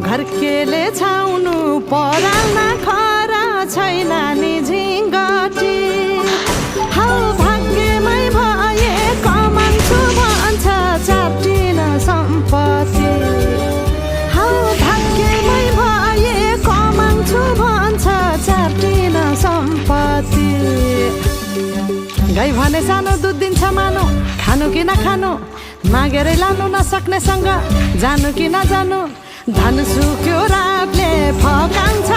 घर केले छाउनु परालमा खरा छैन नि झिङ्गटी हौ भाग्यमै भए कमान्छु भन्छ चाटिन सम्पत्ति हौ भाग्यमै भए कमान्छु भन्छ चाटिन सम्पत्ति गाई भने सानो दुध दिन्छ मानो खानु कि नखानु मागेरै लानु नसक्नेसँग जानु कि नजानु धन सुक्यो रातले फकान्छ